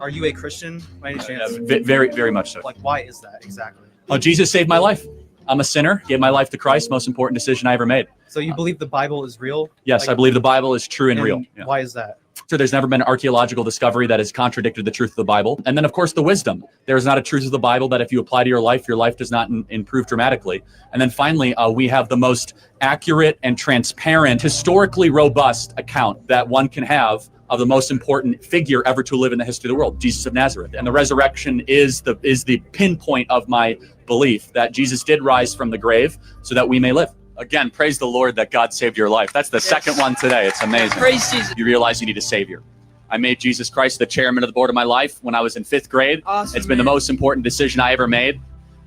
Are you a Christian by any chance? Very, very much so. Like, why is that exactly? Oh, Jesus saved my life. I'm a sinner, gave my life to Christ, most important decision I ever made. So you believe the Bible is real? Yes, I believe the Bible is true and real. Yeah. Why is that? So there's never been an archaeological discovery that has contradicted the truth of the Bible. And then, of course, the wisdom. There is not a truth of the Bible that if you apply to your life does not improve dramatically. And then finally, we have the most accurate and transparent, historically robust account that one can have of the most important figure ever to live in the history of the world, Jesus of Nazareth. And the resurrection is the pinpoint of my belief that Jesus did rise from the grave so that we may live. Again, praise the Lord that God saved your life. That's the second one today. It's amazing. Praise Jesus. You realize you need a savior. I made Jesus Christ the chairman of the board of my life when I was in 5th grade. Awesome, it's been the most important decision I ever made.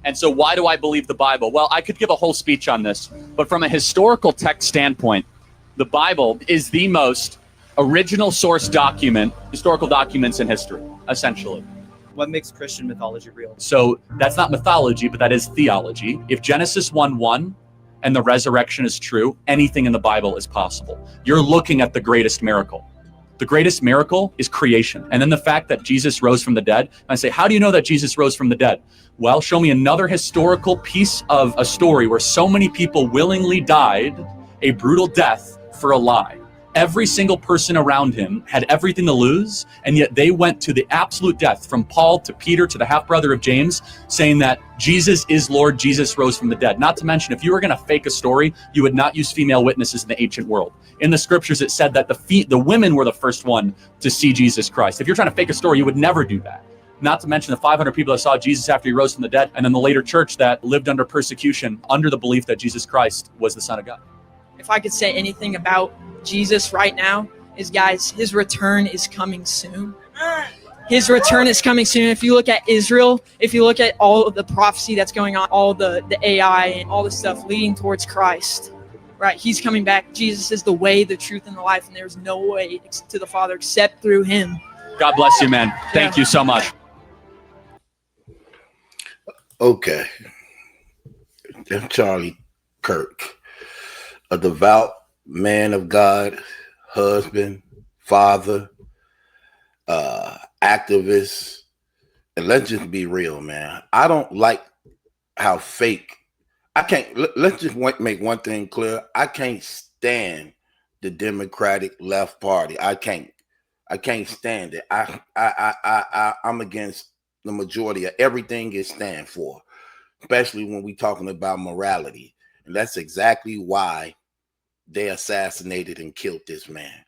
And so why do I believe the Bible? Well, I could give a whole speech on this, but from a historical text standpoint, the Bible is the most original source document, historical documents in history, essentially. What makes Christian mythology real? So that's not mythology, but that is theology. If Genesis 1:1 and the resurrection is true, anything in the Bible is possible. You're looking at the greatest miracle. The greatest miracle is creation. And then the fact that Jesus rose from the dead. And I say, how do you know that Jesus rose from the dead? Well, show me another historical piece of a story where so many people willingly died a brutal death for a lie. Every single person around him had everything to lose, and yet they went to the absolute death, from Paul to Peter to the half-brother of James, saying that Jesus is Lord, Jesus rose from the dead. Not to mention, if you were going to fake a story, you would not use female witnesses in the ancient world. In the scriptures, it said that the women were the first one to see Jesus Christ. If you're trying to fake a story, you would never do that. Not to mention the 500 people that saw Jesus after he rose from the dead, and then the later church that lived under persecution under the belief that Jesus Christ was the Son of God. If I could say anything about Jesus right now, is guys, his return is coming soon. His return is coming soon. If you look at Israel, if you look at all of the prophecy that's going on, all the AI and all the stuff leading towards Christ, right? He's coming back. Jesus is the way, the truth, and the life, and there's no way to the Father except through him. God bless you, man. Thank you so much. Okay. I'm Charlie Kirk, a devout man of God, husband, father, activist. And let's just be real, man. I don't like how fake. Let's just make one thing clear. I can't stand the Democratic left party. I can't stand it. I'm against the majority of everything it stands for, especially when we're talking about morality. And that's exactly why they assassinated and killed this man.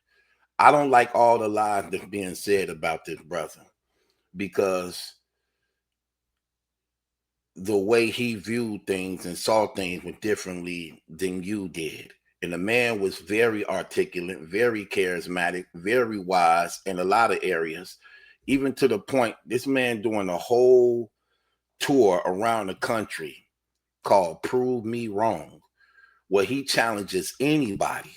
I don't like all the lies that's being said about this brother, because the way he viewed things and saw things was differently than you did. And the man was very articulate, very charismatic, very wise in a lot of areas, even to the point this man doing a whole tour around the country called Prove Me Wrong, where he challenges anybody.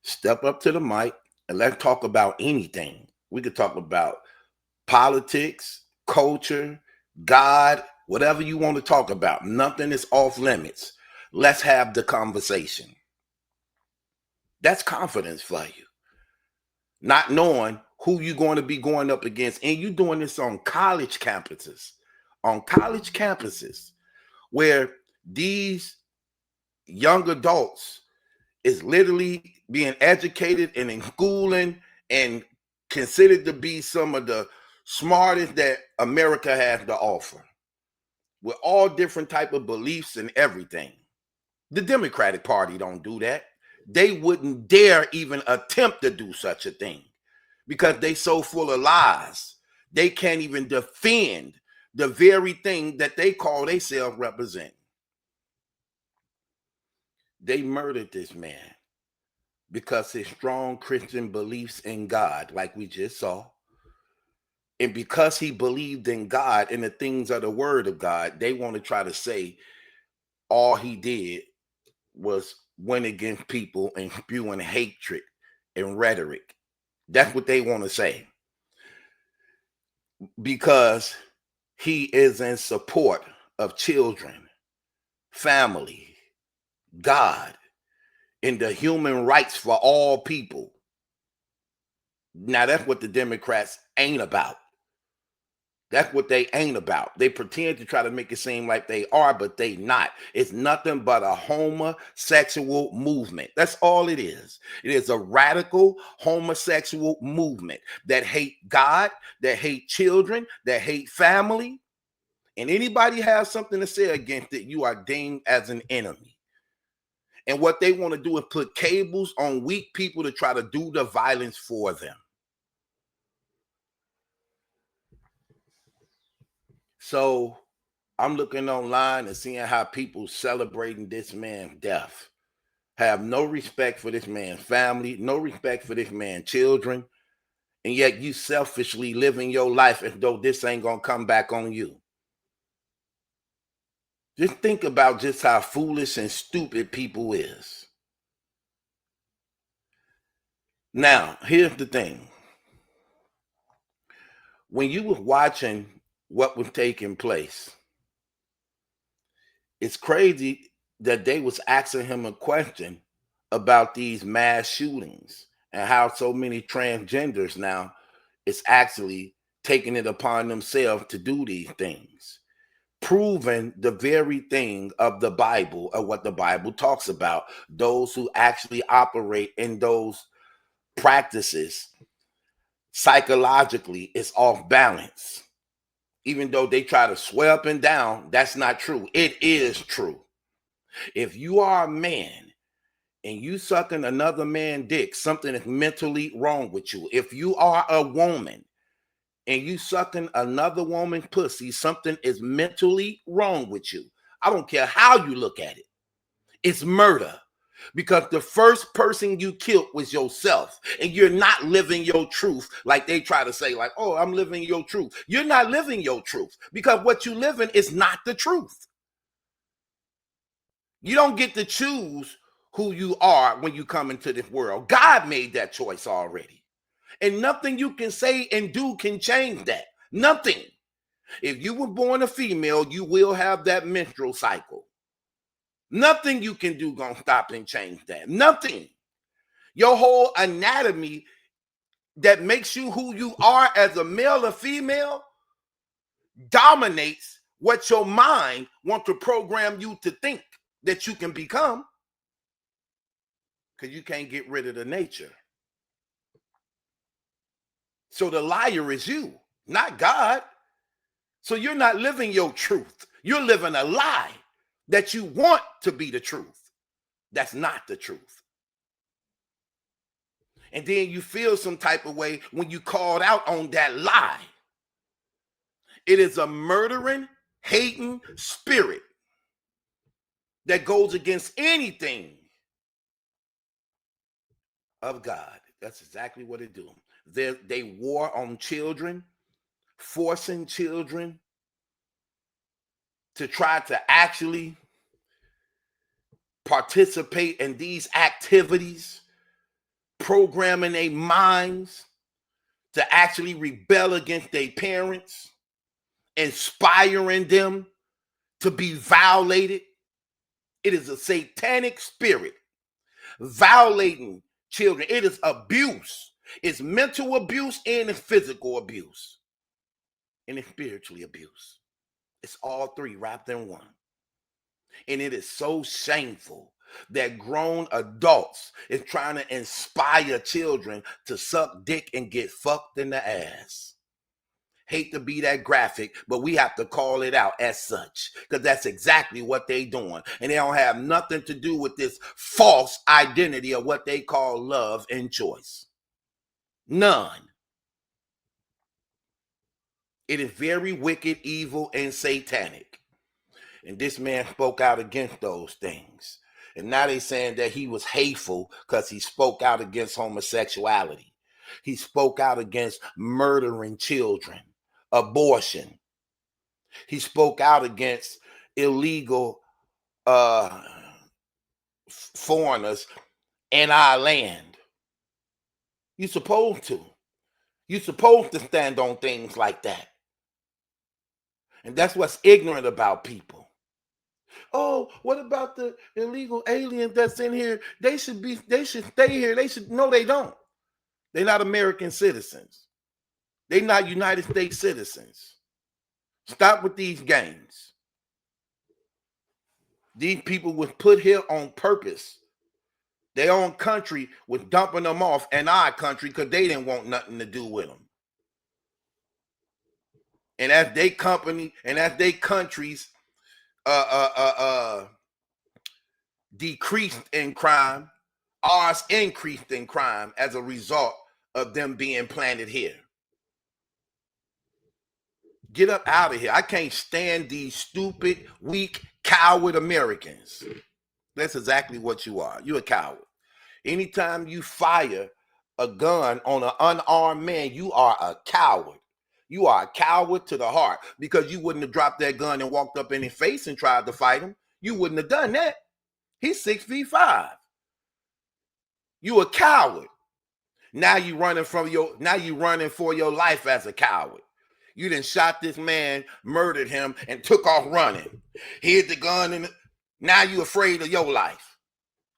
Step up to the mic and let's talk about anything. We could talk about politics, culture, God, whatever you want to talk about. Nothing is off limits. Let's have the conversation. That's confidence for you. Not knowing who you're going to be going up against. And you're doing this on college campuses. On college campuses where these young adults is literally being educated and in schooling and considered to be some of the smartest that America has to offer, with all different type of beliefs and everything. The Democratic Party don't do that. They wouldn't dare even attempt to do such a thing because they so full of lies. They can't even defend the very thing that they call themselves represent. They murdered this man because his strong Christian beliefs in God, like we just saw. And because he believed in God and the things of the word of God, they want to try to say all he did was went against people and spewing hatred and rhetoric. That's what they want to say. Because he is in support of children, family, God, and the human rights for all people. Now, that's what the Democrats ain't about. That's what they ain't about. They pretend to try to make it seem like they are, but they not. It's nothing but a homosexual movement. That's all it is. It is a radical homosexual movement that hate God, that hate children, that hate family. And anybody has something to say against it, you are deemed as an enemy. And what they want to do is put cables on weak people to try to do the violence for them. So I'm looking online and seeing how people celebrating this man's death. Have no respect for this man's family, no respect for this man's children, and yet you selfishly living your life as though this ain't gonna come back on you. Just think about just how foolish and stupid people is. Now, here's the thing. When you were watching what was taking place, it's crazy that they was asking him a question about these mass shootings and how so many transgenders now is actually taking it upon themselves to do these things, proving the very thing of the Bible, or what the Bible talks about. Those who actually operate in those practices psychologically is off balance. Even though they try to swear up and down, that's not true. It is true. If you are a man and you sucking another man's dick, something is mentally wrong with you. If you are a woman and you sucking another woman's pussy, something is mentally wrong with you. I don't care how you look at it. It's murder. Because the first person you killed was yourself, and you're not living your truth like they try to say, like, oh, I'm living your truth. You're not living your truth, because what you live in is not the truth. You don't get to choose who you are when you come into this world. God made that choice already. And nothing you can say and do can change that. Nothing. If you were born a female, you will have that menstrual cycle. Nothing you can do gonna stop and change that. Nothing. Your whole anatomy that makes you who you are as a male or female dominates what your mind wants to program you to think that you can become, because you can't get rid of the nature. So the liar is you, not God. So you're not living your truth. You're living a lie that you want to be the truth. That's not the truth. And then you feel some type of way when you called out on that lie. It is a murdering, hating spirit that goes against anything of God. That's exactly what it do. They war on children, forcing children to try to actually participate in these activities, programming their minds to actually rebel against their parents, inspiring them to be violated. It is a satanic spirit violating children. It is abuse. It's mental abuse, and it's physical abuse, and it's spiritually abuse. It's all three wrapped in one. And it is so shameful that grown adults is trying to inspire children to suck dick and get fucked in the ass. Hate to be that graphic, but we have to call it out as such, because that's exactly what they doing. And they don't have nothing to do with this false identity of what they call love and choice. None. It is very wicked, evil, and satanic. And this man spoke out against those things. And now they're saying that he was hateful because he spoke out against homosexuality. He spoke out against murdering children, abortion. He spoke out against illegal foreigners in our land. You're supposed to. You're supposed to stand on things like that. And that's what's ignorant about people. Oh, what about the illegal aliens that's in here? They should stay here. No, they don't. They're not American citizens. They're not United States citizens. Stop with these games. These people was put here on purpose. Their own country was dumping them off in our country because they didn't want nothing to do with them. And as they company and as they countries decreased in crime, ours increased in crime as a result of them being planted here. Get up out of here. I can't stand these stupid, weak, coward Americans. That's exactly what you are. You're a coward. Anytime you fire a gun on an unarmed man, you are a coward. You are a coward to the heart, because you wouldn't have dropped that gun and walked up in his face and tried to fight him. You wouldn't have done that. He's 6'5". You a coward. Now you running for your life as a coward. You done shot this man, murdered him, and took off running. Hid the gun and now you afraid of your life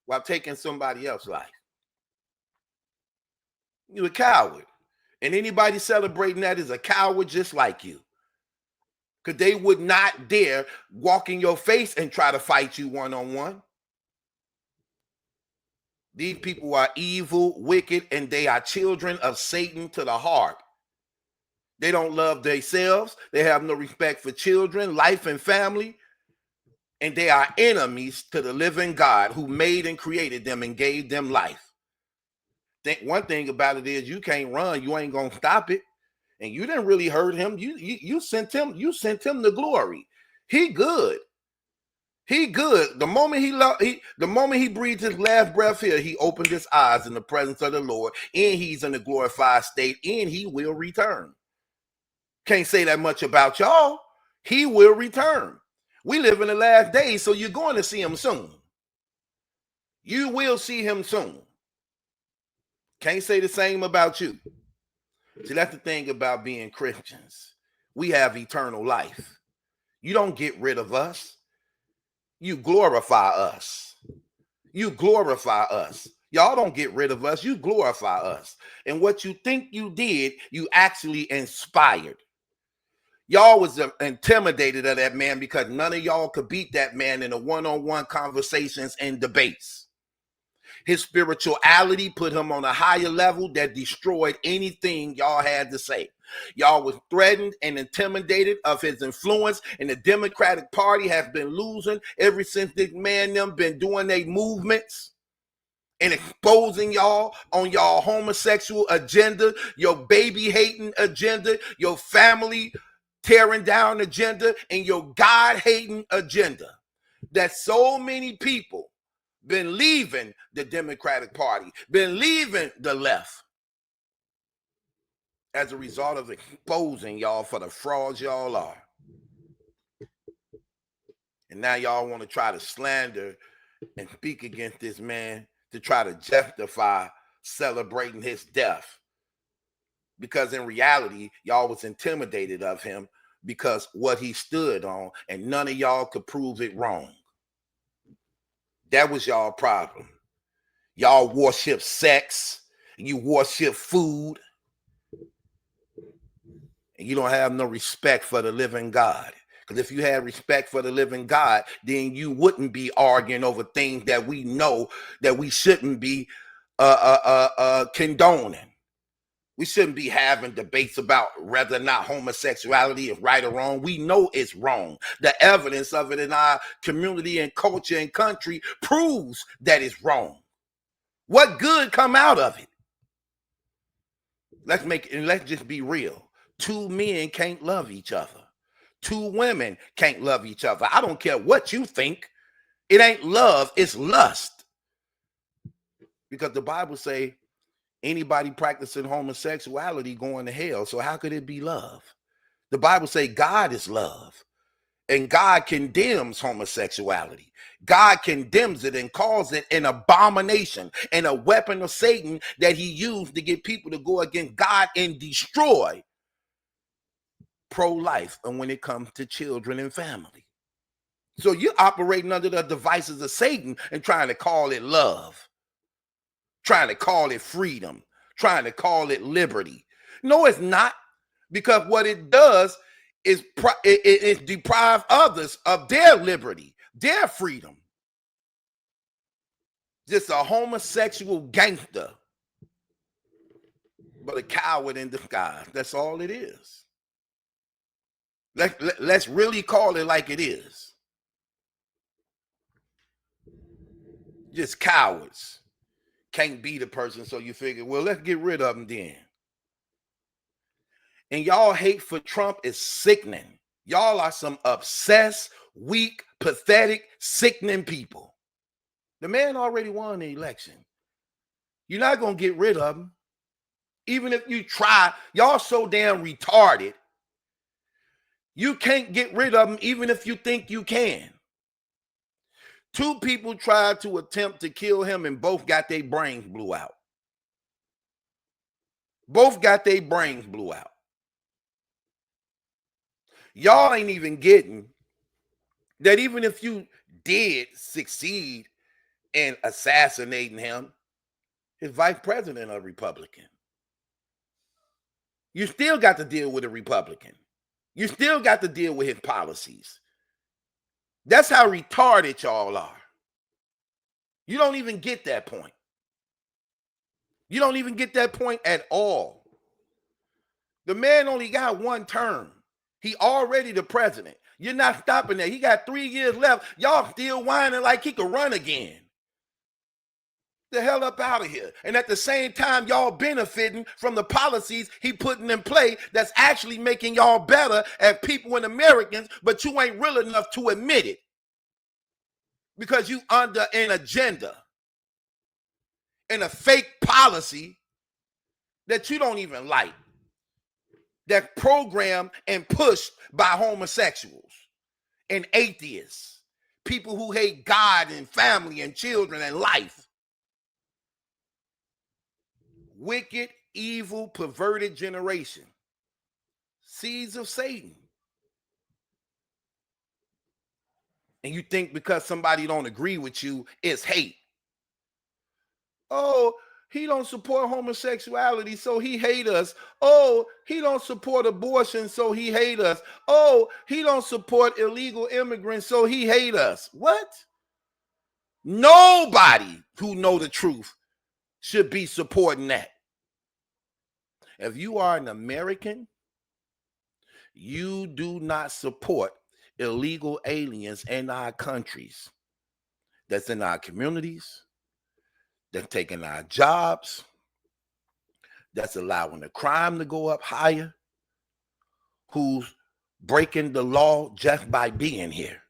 while taking somebody else's life. You a coward. And anybody celebrating that is a coward just like you. Because they would not dare walk in your face and try to fight you one-on-one. These people are evil, wicked, and they are children of Satan to the heart. They don't love themselves. They have no respect for children, life, and family. And they are enemies to the living God who made and created them and gave them life. One thing about it is you can't run. You ain't going to stop it. And you didn't really hurt him. You sent him to glory. He good. He good. The moment he breathed his last breath here, he opened his eyes in the presence of the Lord, and he's in a glorified state, and he will return. Can't say that much about y'all. He will return. We live in the last days, so you're going to see him soon. You will see him soon. Can't say the same about you. See, that's the thing about being Christians. We have eternal life. You don't get rid of us. You glorify us. You glorify us. Y'all don't get rid of us. You glorify us. And what you think you did, you actually inspired. Y'all was intimidated of that man because none of y'all could beat that man in the one-on-one conversations and debates. His spirituality put him on a higher level that destroyed anything y'all had to say. Y'all was threatened and intimidated of his influence, and the Democratic Party has been losing ever since this man them been doing their movements and exposing y'all on y'all homosexual agenda, your baby hating agenda, your family tearing down agenda, and your God hating agenda. That so many people been leaving the Democratic Party, been leaving the left as a result of exposing y'all for the frauds y'all are. And now y'all want to try to slander and speak against this man to try to justify celebrating his death. Because in reality, y'all was intimidated of him because what he stood on, and none of y'all could prove it wrong. That was y'all problem. Y'all worship sex, you worship food, and you don't have no respect for the living God. Because if you had respect for the living God, then you wouldn't be arguing over things that we know that we shouldn't be condoning. We shouldn't be having debates about whether or not homosexuality is right or wrong. We know it's wrong. The evidence of it in our community and culture and country proves that it's wrong. What good come out of it? Let's just be real. Two men can't love each other. Two women can't love each other. I don't care what you think. It ain't love, it's lust. Because the Bible say anybody practicing homosexuality going to hell. So how could it be love? The Bible say God is love. And God condemns homosexuality. God condemns it and calls it an abomination and a weapon of Satan that he used to get people to go against God and destroy pro-life and when it comes to children and family. So you're operating under the devices of Satan and trying to call it love, trying to call it freedom, trying to call it liberty. No, it's not, because what it does it deprive others of their liberty, their freedom. Just a homosexual gangster, but a coward in disguise. That's all it is. Let's really call it like it is. Just cowards. Can't be the person, so you figure, well, let's get rid of them then. And y'all hate for Trump is sickening. Y'all are some obsessed, weak, pathetic, sickening people. The man already won the election. You're not going to get rid of him. Even if you try, y'all so damn retarded. You can't get rid of him even if you think you can. 2 people tried to attempt to kill him and both got their brains blew out. Both got their brains blew out. Y'all ain't even getting that even if you did succeed in assassinating him, his vice president a Republican. You still got to deal with a Republican. You still got to deal with his policies. That's how retarded y'all are. You don't even get that point. You don't even get that point at all. The man only got 1 term. He already the president. You're not stopping that. He got 3 years left. Y'all still whining like he could run again. The hell up out of here. And at the same time, y'all benefiting from the policies he putting in play that's actually making y'all better as people and Americans, but you ain't real enough to admit it because you under an agenda and a fake policy that you don't even like, that's programmed and pushed by homosexuals and atheists, people who hate God and family and children and life. Wicked, evil, perverted generation. Seeds of Satan. And you think because somebody don't agree with you, it's hate. Oh, he don't support homosexuality, so he hate us. Oh, he don't support abortion, so he hate us. Oh, he don't support illegal immigrants, so he hate us. What? Nobody who know the truth should be supporting that. If you are an American, you do not support illegal aliens in our countries. That's in our communities. That's taking our jobs. That's allowing the crime to go up higher. Who's breaking the law just by being here.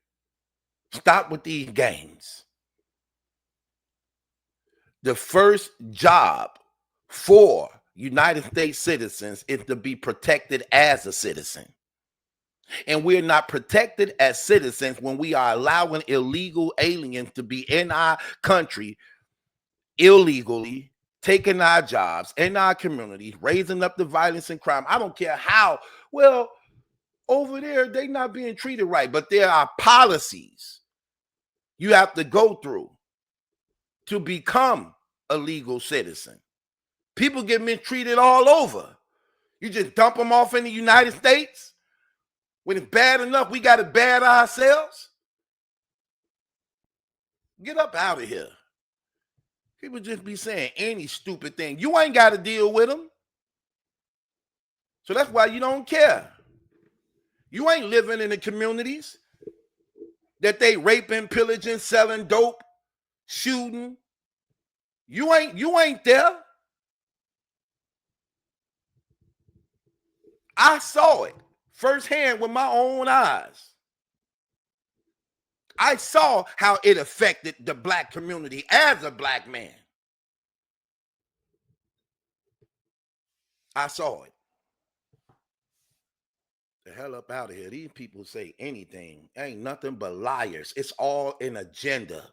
Stop with these games. The first job for United States citizens is to be protected as a citizen. And we're not protected as citizens when we are allowing illegal aliens to be in our country illegally, taking our jobs in our communities, raising up the violence and crime. I don't care how. Well, over there, they're not being treated right, but there are policies you have to go through to become a legal citizen. People get mistreated all over. You just dump them off in the United States? When it's bad enough, we got it bad ourselves? Get up out of here. People just be saying any stupid thing. You ain't got to deal with them. So that's why you don't care. You ain't living in the communities that they raping, pillaging, selling dope, shooting. You ain't there. I saw it firsthand with my own eyes. I saw how it affected the black community as a black man. I saw it. The hell up out of here. These people say anything. Ain't nothing but liars. It's all an agenda.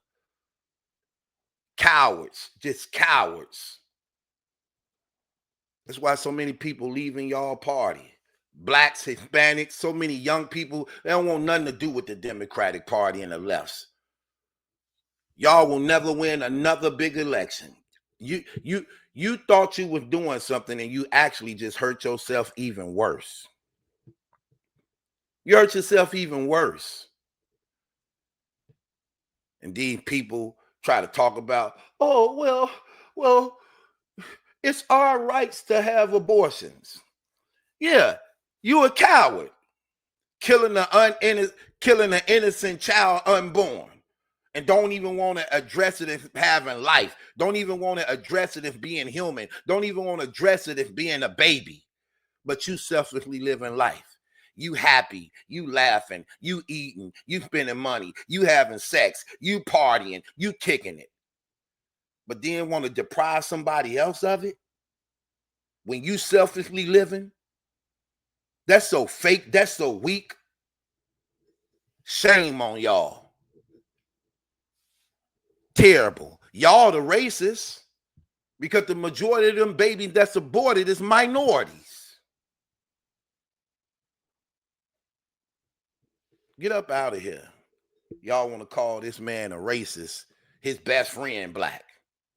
Cowards. Just cowards. That's why so many people leaving y'all party. Blacks, Hispanics, so many young people, they don't want nothing to do with the Democratic Party and the lefts. Y'all will never win another big election. You thought you was doing something and you actually just hurt yourself even worse. You hurt yourself even worse. Indeed, people try to talk about, oh, well, it's our rights to have abortions. Yeah, you a coward, killing an innocent child unborn, and don't even want to address it as having life. Don't even want to address it as being human. Don't even want to address it as being a baby. But you selflessly living life. You happy, you laughing, you eating, you spending money, you having sex, you partying, you kicking it. But then want to deprive somebody else of it when you selfishly living? That's so fake. That's so weak. Shame on y'all. Terrible. Y'all the racists, because the majority of them babies that's aborted is minorities. Get up out of here. Y'all want to call this man a racist, his best friend black.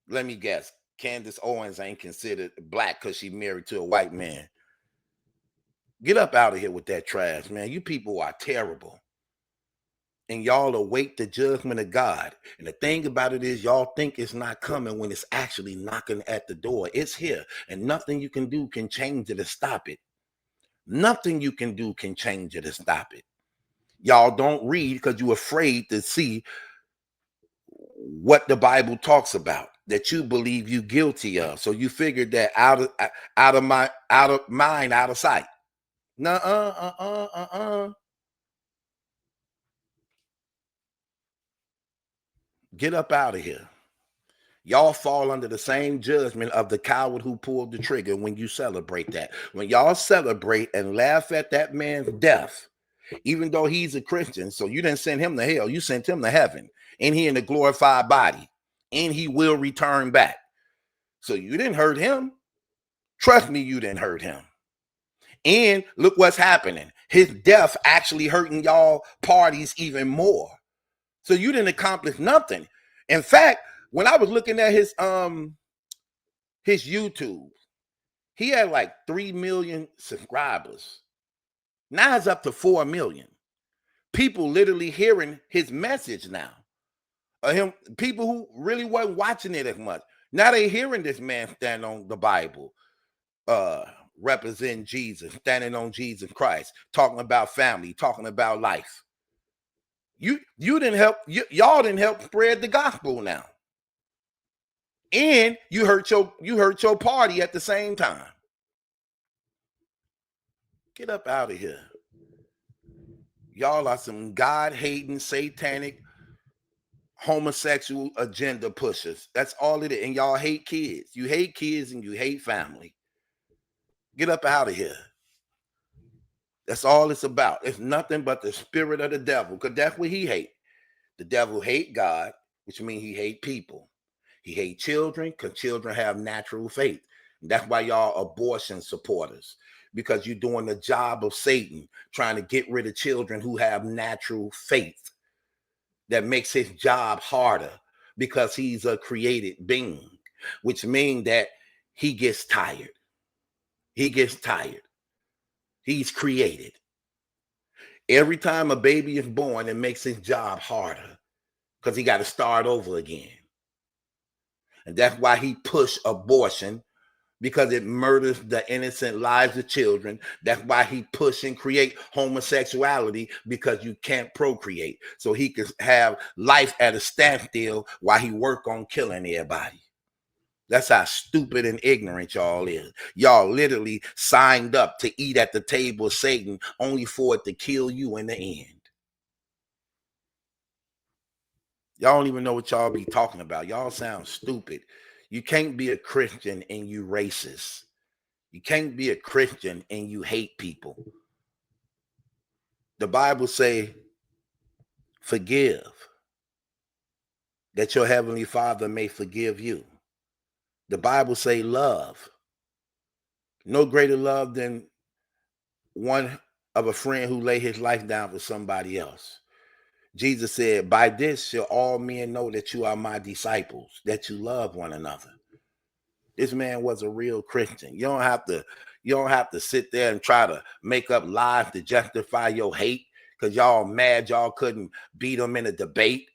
Let me guess, Candace Owens ain't considered black because she married to a white man. Get up out of here with that trash, man. You people are terrible. And y'all await the judgment of God. And the thing about it is, y'all think it's not coming when it's actually knocking at the door. It's here. And nothing you can do can change it or stop it. Nothing you can do can change it or stop it. Y'all don't read because you're afraid to see what the Bible talks about, that you believe you guilty of. So you figured that out of mind, out of sight. Get up out of here. Y'all fall under the same judgment of the coward who pulled the trigger when you celebrate that. When y'all celebrate and laugh at that man's death, even though he's a Christian, so you didn't send him to hell, you sent him to heaven, and he in a glorified body, and he will return back. So you didn't hurt him. Trust me, you didn't hurt him. And look what's happening. His death actually hurting y'all parties even more. So you didn't accomplish nothing. In fact, when I was looking at his YouTube, he had like 3 million subscribers. Now it's up to 4 million. People literally hearing his message now. People who really wasn't watching it as much. Now they hearing this man stand on the Bible, represent Jesus, standing on Jesus Christ, talking about family, talking about life. You didn't help, y'all didn't help spread the gospel now. And you hurt your party at the same time. Get up out of here. Y'all are some God-hating, satanic, homosexual agenda pushers. That's all it is. And y'all hate kids. You hate kids and you hate family. Get up out of here. That's all it's about. It's nothing but the spirit of the devil, because that's what he hate. The devil hate God, which means he hate people. He hate children because children have natural faith. And that's why y'all abortion supporters, because you're doing the job of Satan, trying to get rid of children who have natural faith. That makes his job harder because he's a created being, which means that he gets tired. He gets tired. He's created. Every time a baby is born, it makes his job harder because he got to start over again. And that's why he pushed abortion, because it murders the innocent lives of children. That's why he push and create homosexuality, because you can't procreate. So he can have life at a standstill while he work on killing everybody. That's how stupid and ignorant y'all is. Y'all literally signed up to eat at the table of Satan only for it to kill you in the end. Y'all don't even know what y'all be talking about. Y'all sound stupid. You can't be a Christian and you racist. You can't be a Christian and you hate people. The Bible say, forgive, that your heavenly Father may forgive you. The Bible say love. No greater love than one of a friend who lay his life down for somebody else. Jesus said, by this shall all men know that you are my disciples, that you love one another. This man was a real Christian. You don't have to You don't have to sit there and try to make up lies to justify your hate because y'all mad y'all couldn't beat them in a debate.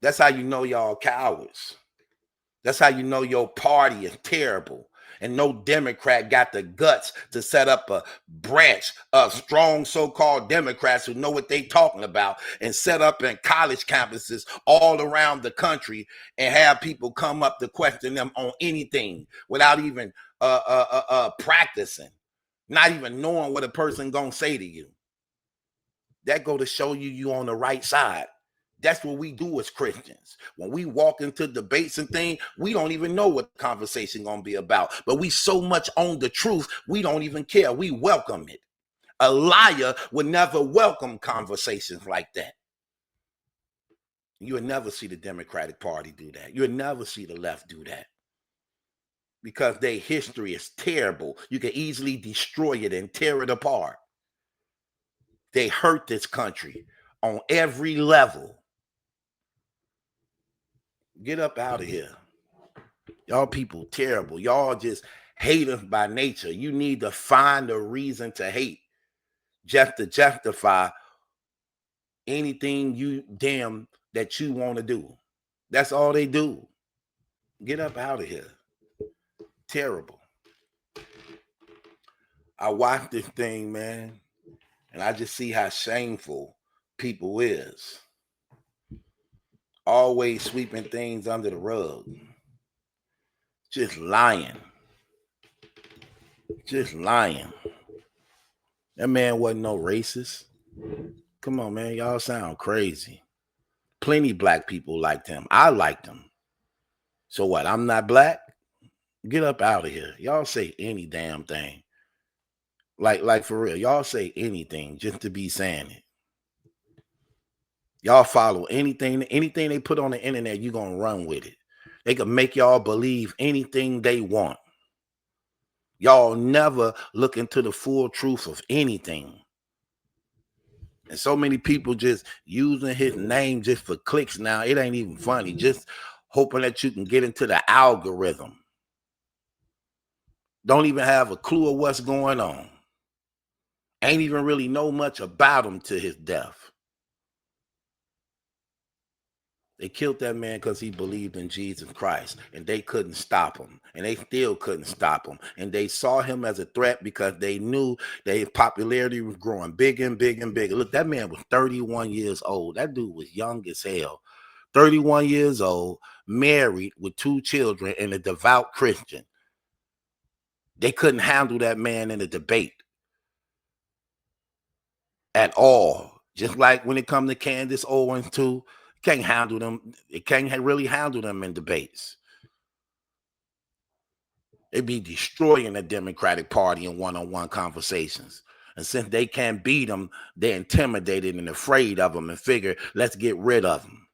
That's how you know y'all cowards. That's how you know your party is terrible. And no Democrat got the guts to set up a branch of strong so-called Democrats who know what they talking about and set up in college campuses all around the country and have people come up to question them on anything without even practicing, not even knowing what a person gonna say to you. That go to show you on the right side. That's what we do as Christians. When we walk into debates and things, we don't even know what the conversation gonna be about. But we so much own the truth, we don't even care. We welcome it. A liar would never welcome conversations like that. You would never see the Democratic Party do that. You would never see the left do that. Because their history is terrible. You can easily destroy it and tear it apart. They hurt this country on every level. Get up out of here. Y'all people terrible. Y'all just haters by nature. You need to find a reason to hate just to justify anything you damn that you want to do. That's all they do. Get up out of here. Terrible. I watch this thing, man, and I just see how shameful people is. Always sweeping things under the rug. Just lying. Just lying. That man wasn't no racist. Come on, man. Y'all sound crazy. Plenty black people liked him. I liked him. So what? I'm not black? Get up out of here. Y'all say any damn thing. Like for real. Y'all say anything just to be saying it. Y'all follow anything they put on the internet, you're going to run with it. They can make y'all believe anything they want. Y'all never look into the full truth of anything. And so many people just using his name just for clicks now. It ain't even funny. Just hoping that you can get into the algorithm. Don't even have a clue of what's going on. Ain't even really know much about him to his death. They killed that man because he believed in Jesus Christ, and they couldn't stop him, and they still couldn't stop him. And they saw him as a threat because they knew that his popularity was growing bigger and bigger and bigger. Look, that man was 31 years old. That dude was young as hell. 31 years old, married with 2 children, and a devout Christian. They couldn't handle that man in a debate at all. Just like when it comes to Candace Owens too. Can't handle them. It can't really handle them in debates. They be destroying the Democratic Party in one-on-one conversations. And since they can't beat them, they're intimidated and afraid of them and figure, let's get rid of them.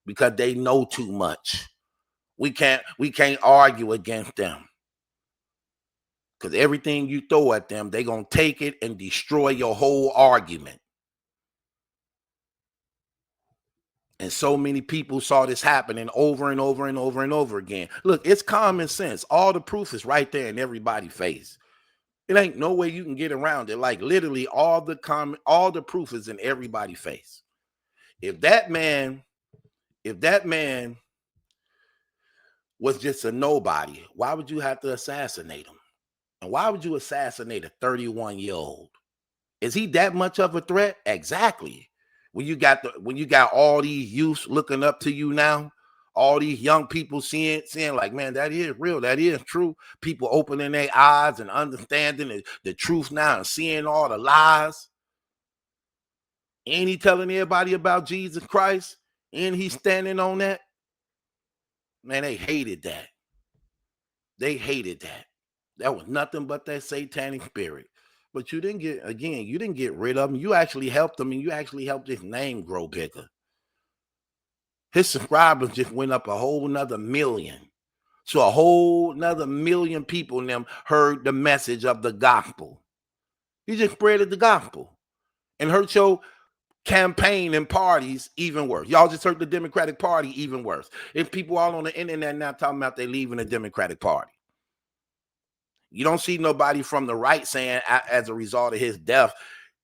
Because they know too much. We can't argue against them. Because everything you throw at them, they're going to take it and destroy your whole argument. And so many people saw this happening over and over and over and over again. Look, it's common sense. All the proof is right there in everybody's face. It ain't no way you can get around it. Like literally all the proof is in everybody's face. If that man was just a nobody, why would you have to assassinate him? And why would you assassinate a 31-year-old? Is he that much of a threat? Exactly. When you got all these youths looking up to you now, all these young people seeing like, man, that is real, that is true. People opening their eyes and understanding the truth now and seeing all the lies. Ain't he telling everybody about Jesus Christ? Ain't he standing on that? Man, they hated that. They hated that. That was nothing but that satanic spirit. But you didn't get rid of him. You actually helped him, and you actually helped his name grow bigger. His subscribers just went up a whole nother million. So a whole nother million people in them heard the message of the gospel. You just spreaded the gospel and hurt your campaign and parties even worse. Y'all just hurt the Democratic Party even worse. If people all on the internet now talking about they leaving the Democratic Party. You don't see nobody from the right saying as a result of his death,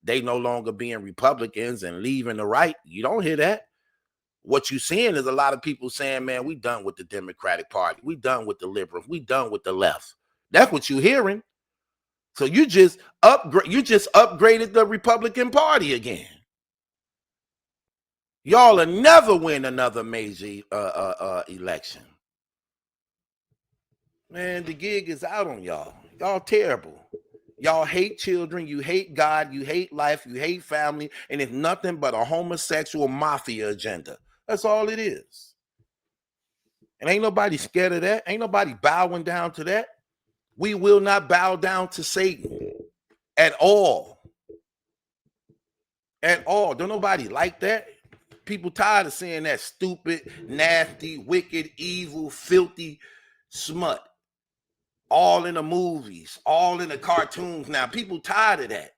they no longer being Republicans and leaving the right. You don't hear that. What you seeing is a lot of people saying, man, we done with the Democratic Party. We done with the liberals. We done with the left. That's what you're hearing. So you just upgraded the Republican Party again. Y'all will never win another major election. Man, the gig is out on y'all. Y'all terrible. Y'all hate children. You hate God. You hate life. You hate family. And it's nothing but a homosexual mafia agenda. That's all it is. And ain't nobody scared of that. Ain't nobody bowing down to that. We will not bow down to Satan at all. At all. Don't nobody like that. People tired of seeing that stupid, nasty, wicked, evil, filthy smut. All in the movies, all in the cartoons now. People tired of that.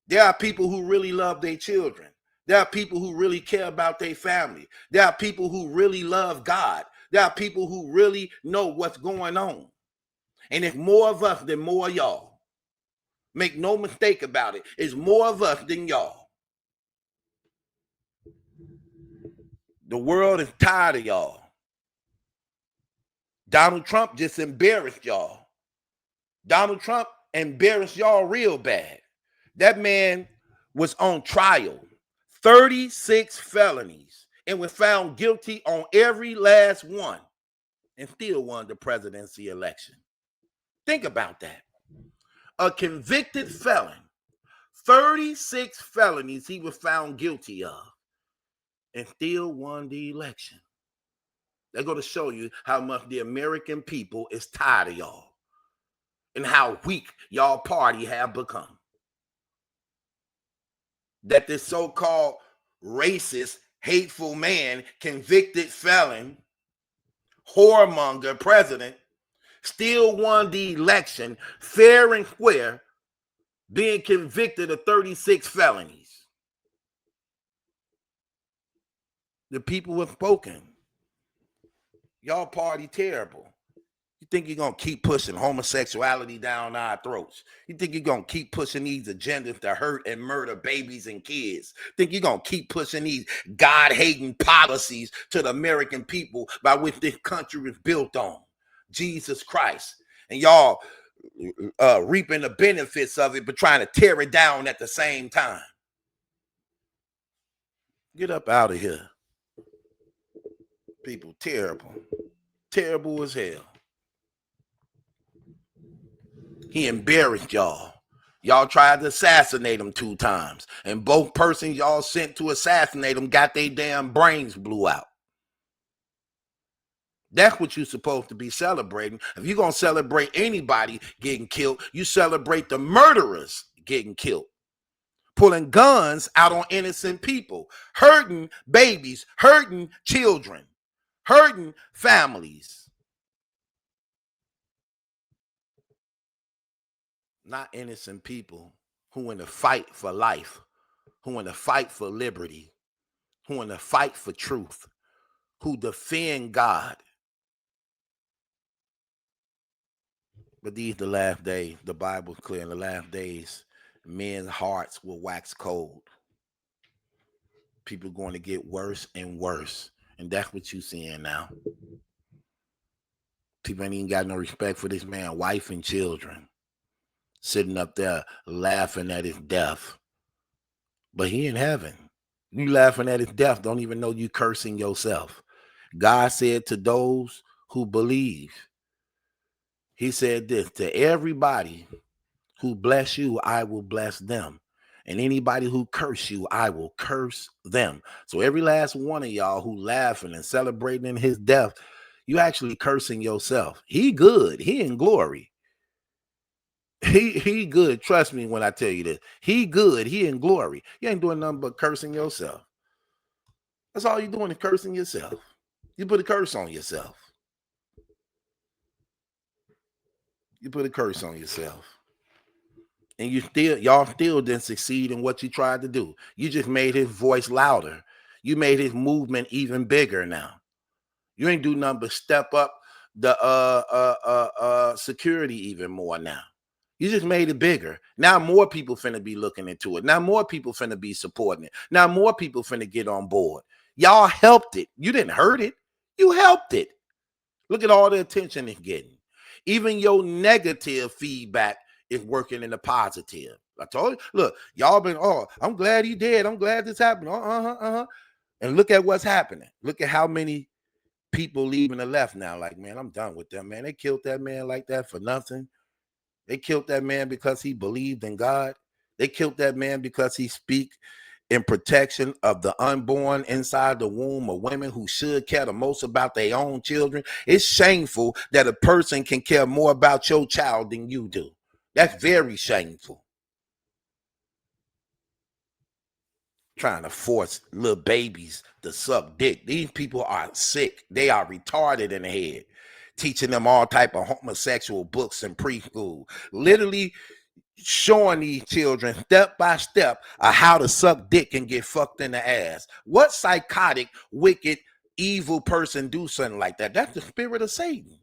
There are people who really love their children. There are people who really care about their family. There are people who really love God. There are people who really know what's going on. And it's more of us than more of y'all. Make no mistake about it. It's more of us than y'all. The world is tired of y'all. Donald Trump just embarrassed y'all. Donald Trump embarrassed y'all real bad. That man was on trial, 36 felonies, and was found guilty on every last one, and still won the presidency election. Think about that. A convicted felon, 36 felonies he was found guilty of, and still won the election. They're going to show you how much the American people is tired of y'all and how weak y'all party have become. That this so-called racist, hateful man, convicted felon, whoremonger president, still won the election fair and square, being convicted of 36 felonies. The people have spoken. Y'all party terrible. You think you're going to keep pushing homosexuality down our throats? You think you're going to keep pushing these agendas to hurt and murder babies and kids? Think you're going to keep pushing these God-hating policies to the American people by which this country is built on? Jesus Christ. And y'all reaping the benefits of it, but trying to tear it down at the same time. Get up out of here. People terrible. Terrible as hell. He embarrassed y'all. Y'all tried to assassinate him 2 times. And both persons y'all sent to assassinate him got their damn brains blew out. That's what you're supposed to be celebrating. If you're going to celebrate anybody getting killed, you celebrate the murderers getting killed. Pulling guns out on innocent people. Hurting babies. Hurting children. Hurting families. Not innocent people who in the fight for life, who in the fight for liberty, who in the fight for truth, who defend God. But these the last days. The Bible's clear. In the last days, men's hearts will wax cold. People going to get worse and worse. And that's what you're seeing now. People ain't even got no respect for this man, wife and children. Sitting up there laughing at his death. But he in heaven. You laughing at his death, don't even know you cursing yourself. God said to those who believe, he said this, to everybody who bless you, I will bless them. And anybody who curse you, I will curse them. So every last one of y'all who laughing and celebrating in his death, you actually cursing yourself. He good. He in glory. He good. Trust me when I tell you this. He good. He in glory. You ain't doing nothing but cursing yourself. That's all you're doing is cursing yourself. You put a curse on yourself. You put a curse on yourself. And y'all still didn't succeed in what you tried to do. You just made his voice louder. You made his movement even bigger now. You ain't do nothing but step up the security even more now. You just made it bigger. Now more people finna be looking into it. Now more people finna be supporting it. Now more people finna get on board. Y'all helped it. You didn't hurt it. You helped it. Look at all the attention it's getting. Even your negative feedback is working in the positive. I told you, look, y'all been, oh, I'm glad he did. I'm glad this happened. And look at what's happening. Look at how many people leaving the left now. Like, man, I'm done with them, man. They killed that man like that for nothing. They killed that man because he believed in God. They killed that man because he speak in protection of the unborn inside the womb of women who should care the most about their own children. It's shameful that a person can care more about your child than you do. That's very shameful. Trying to force little babies to suck dick. These people are sick. They are retarded in the head. Teaching them all type of homosexual books in preschool. Literally showing these children step by step of how to suck dick and get fucked in the ass. What psychotic, wicked, evil person do something like that? That's the spirit of Satan.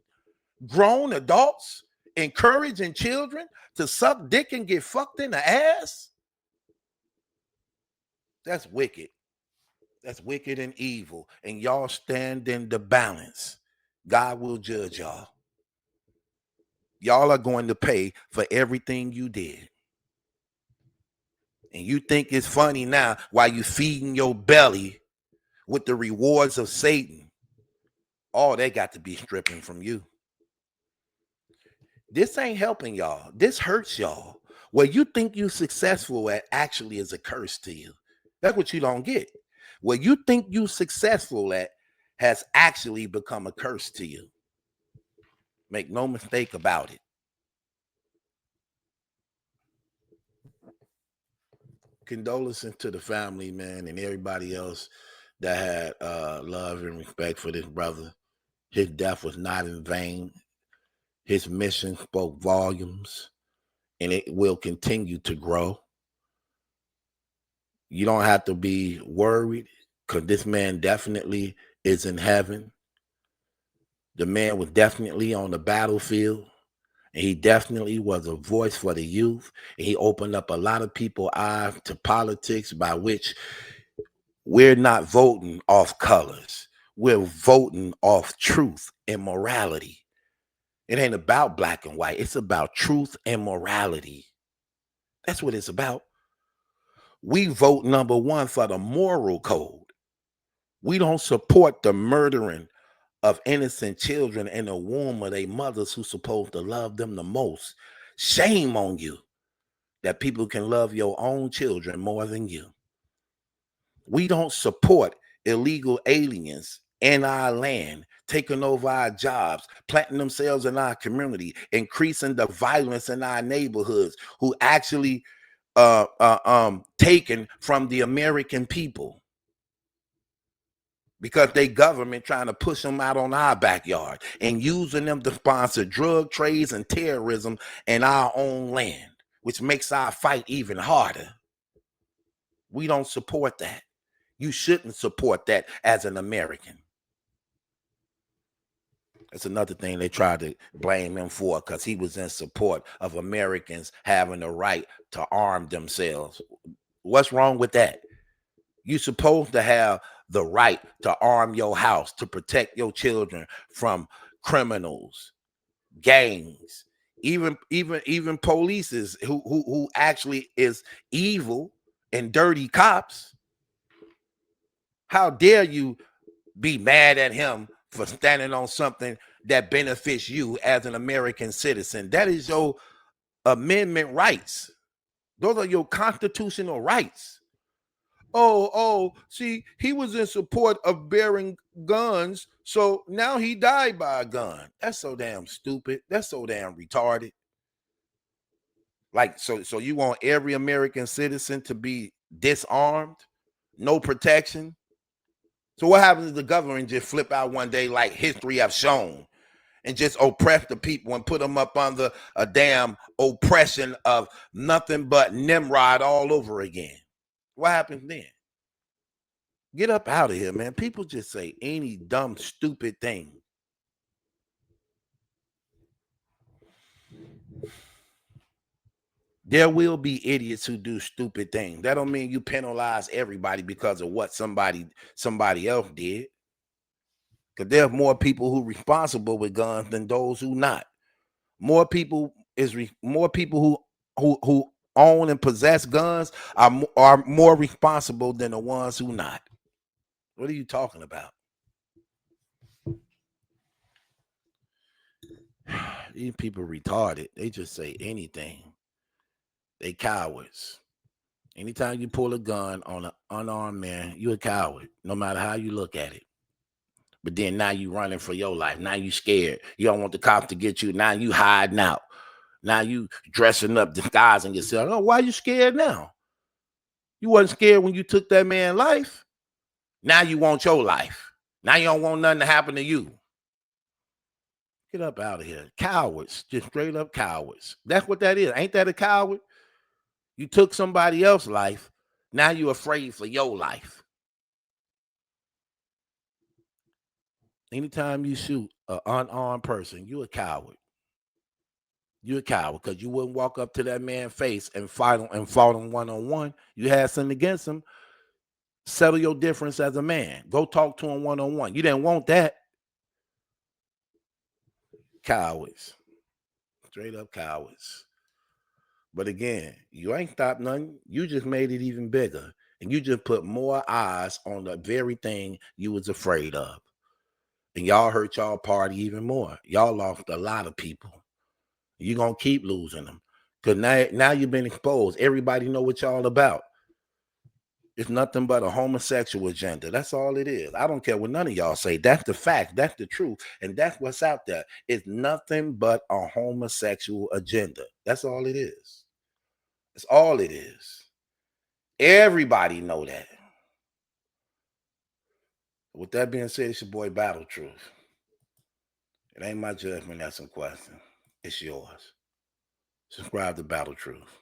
Grown adults encouraging children to suck dick and get fucked in the ass? That's wicked. That's wicked and evil. And y'all stand in the balance. God will judge y'all. Y'all are going to pay for everything you did. And you think it's funny now while you feeding your belly with the rewards of Satan. All they got to be stripping from you. This ain't helping y'all. This hurts y'all. What you think you're successful at actually is a curse to you. That's what you don't get. What you think you're successful at has actually become a curse to you. Make no mistake about it. Condolences to the family, man, and everybody else that had love and respect for this brother. His death was not in vain. His mission spoke volumes, and it will continue to grow. You don't have to be worried, because this man definitely is in heaven. The man was definitely on the battlefield, and he definitely was a voice for the youth. And he opened up a lot of people's eyes to politics, by which we're not voting off colors. We're voting off truth and morality. It ain't about black and white. It's about truth and morality. That's what it's about. We vote number one for the moral code. We don't support the murdering of innocent children in the womb of their mothers who's supposed to love them the most. Shame on you that people can love your own children more than you. We don't support illegal aliens in our land, taking over our jobs, planting themselves in our community, increasing the violence in our neighborhoods, who actually taken from the American people because they government trying to push them out on our backyard and using them to sponsor drug trades and terrorism in our own land, which makes our fight even harder. We don't support that. You shouldn't support that as an American. That's another thing they tried to blame him for, because he was in support of Americans having the right to arm themselves. What's wrong with that? You're supposed to have the right to arm your house, to protect your children from criminals, gangs, even police who actually is evil and dirty cops. How dare you be mad at him for standing on something that benefits you as an American citizen? That is your amendment rights. Those are your constitutional rights. See, he was in support of bearing guns, so now he died by a gun. That's so damn stupid. That's so damn retarded. Like, so you want every American citizen to be disarmed, no protection? So what happens if the government just flip out one day, like history have shown, and just oppress the people and put them up under a damn oppression of nothing but Nimrod all over again? What happens then? Get up out of here, man. People just say any dumb, stupid thing. There will be idiots who do stupid things. That don't mean you penalize everybody because of what somebody else did. Because there are more people who responsible with guns than those who not. More people who own and possess guns are more responsible than the ones who not. What are you talking about? These people retarded. They just say anything. They cowards. Anytime you pull a gun on an unarmed man, you're a coward, no matter how you look at it. But then now you running for your life. Now you scared. You don't want the cops to get you. Now you hiding out. Now you dressing up, disguising yourself. Oh, why you scared now? You wasn't scared when you took that man's life. Now you want your life. Now you don't want nothing to happen to you. Get up out of here. Cowards. Just straight up cowards. That's what that is. Ain't that a coward? You took somebody else's life. Now you're afraid for your life. Anytime you shoot an unarmed person, you're a coward. You're a coward because you wouldn't walk up to that man's face and fought him one-on-one. You had something against him. Settle your difference as a man. Go talk to him one-on-one. You didn't want that. Cowards. Straight up cowards. But again, you ain't stopped nothing. You just made it even bigger. And you just put more eyes on the very thing you was afraid of. And y'all hurt y'all party even more. Y'all lost a lot of people. You're going to keep losing them. Because now you've been exposed. Everybody know what y'all about. It's nothing but a homosexual agenda. That's all it is. I don't care what none of y'all say. That's the fact. That's the truth. And that's what's out there. It's nothing but a homosexual agenda. That's all it is. That's all it is. Everybody know that. With that being said, it's your boy Battle Truth. It ain't my judgment that's in question. It's yours. Subscribe to Battle Truth.